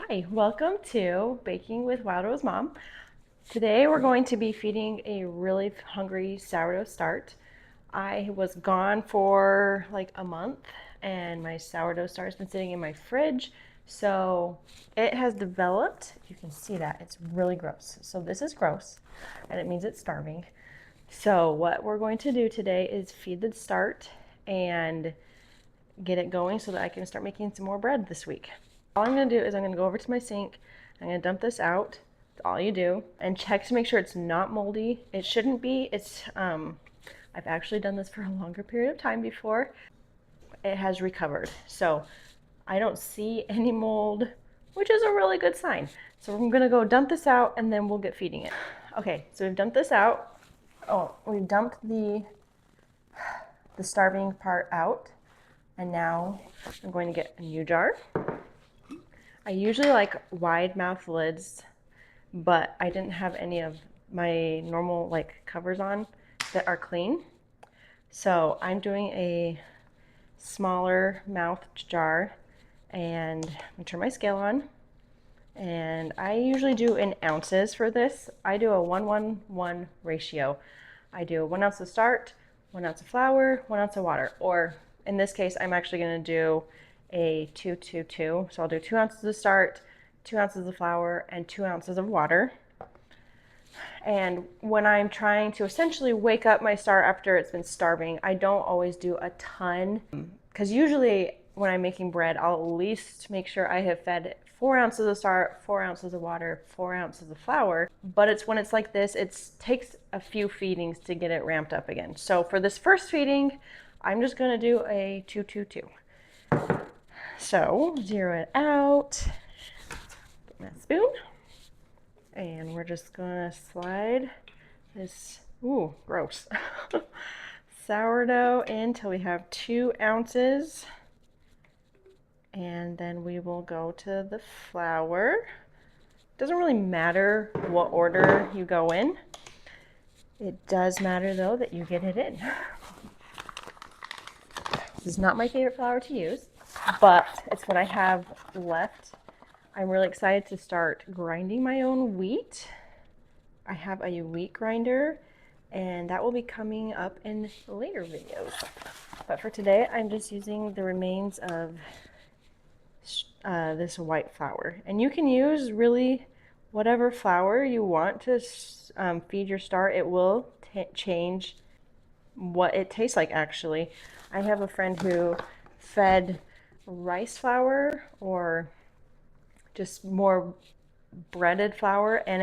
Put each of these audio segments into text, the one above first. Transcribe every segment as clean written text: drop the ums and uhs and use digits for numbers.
Hi, welcome to Baking with Wild Rose Mom. Today we're going to be feeding a really hungry sourdough start. I was gone for like a month and my sourdough start has been sitting in my fridge. So it has developed, you can see that, it's really gross. So this is gross and it means it's starving. So what we're going to do today is feed the start and get it going so that I can start making some more bread this week. All I'm going to do is I'm going to go over to my sink. I'm going to dump this out. That's all you do. And check to make sure it's not moldy. It shouldn't be. I've actually done this for a longer period of time before. It has recovered. So I don't see any mold, which is a really good sign. So I'm going to go dump this out and then we'll get feeding it. Okay, so we've dumped this out. Oh, we've dumped the starving part out. And now I'm going to get a new jar. I usually like wide mouth lids, but I didn't have any of my normal like covers on that are clean. So I'm doing a smaller mouth jar, and I'm gonna turn my scale on. And I usually do in ounces for this. I do a 1-1-1 ratio. I do 1 ounce of start, 1 ounce of flour, 1 ounce of water, or in this case, I'm actually going to do a 2-2-2. So I'll do 2 ounces of start, 2 ounces of flour, and 2 ounces of water. And when I'm trying to essentially wake up my start after it's been starving, I don't always do a ton. Because usually when I'm making bread, I'll at least make sure I have fed 4 ounces of start, 4 ounces of water, 4 ounces of flour. But it's when it's like this, it takes a few feedings to get it ramped up again. So for this first feeding, I'm just going to do a 2-2-2. So zero it out, get my spoon, and we're just going to slide this, ooh, gross, sourdough in until we have 2 ounces. And then we will go to the flour. Doesn't really matter what order you go in. It does matter though that you get it in. This is not my favorite flour to use, but it's what I have left. I'm really excited to start grinding my own wheat. I have a wheat grinder, and that will be coming up in later videos. But for today, I'm just using the remains of this white flour. And you can use really whatever flour you want to feed your start. It will change what it tastes like, actually. I have a friend who fed rice flour or just more breaded flour, and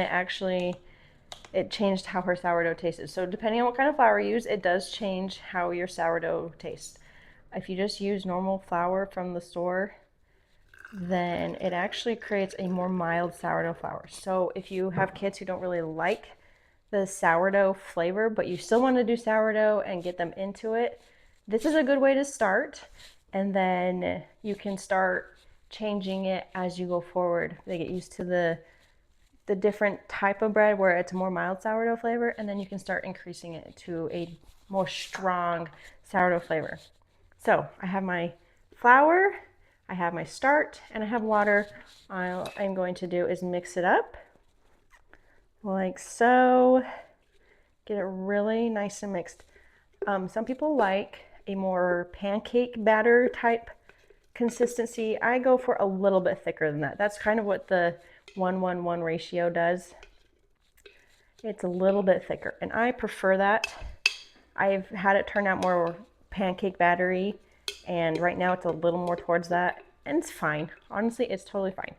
it changed how her sourdough tasted. So depending on what kind of flour you use, it does change how your sourdough tastes. If you just use normal flour from the store, then it actually creates a more mild sourdough flour. So if you have kids who don't really like the sourdough flavor, but you still want to do sourdough and get them into it, this is a good way to start, and then you can start changing it as you go forward. They get used to the different type of bread where it's a more mild sourdough flavor, and then you can start increasing it to a more strong sourdough flavor. So I have my flour, I have my start, and I have water. All I'm going to do is mix it up like so. Get it really nice and mixed. Some people like a more pancake batter type consistency. I go for a little bit thicker than that. That's kind of what the 1-1-1 ratio does. It's a little bit thicker, and I prefer that. I've had it turn out more pancake battery, and right now it's a little more towards that, and it's fine. Honestly, it's totally fine.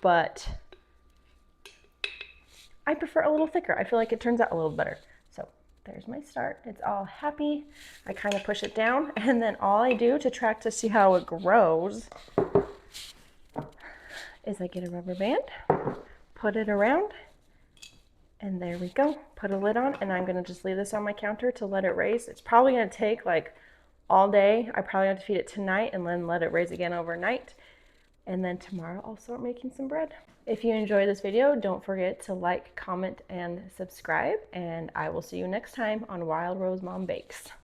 But I prefer a little thicker. I feel like it turns out a little better. So there's my start. It's all happy. I kind of push it down, and then all I do to track to see how it grows is I get a rubber band, put it around, and there we go. Put a lid on, and I'm going to just leave this on my counter to let it raise. It's probably going to take like all day. I probably have to feed it tonight and then let it raise again overnight. And then tomorrow I'll start making some bread. If you enjoyed this video, don't forget to like, comment, and subscribe. And I will see you next time on Wild Rose Mom Bakes.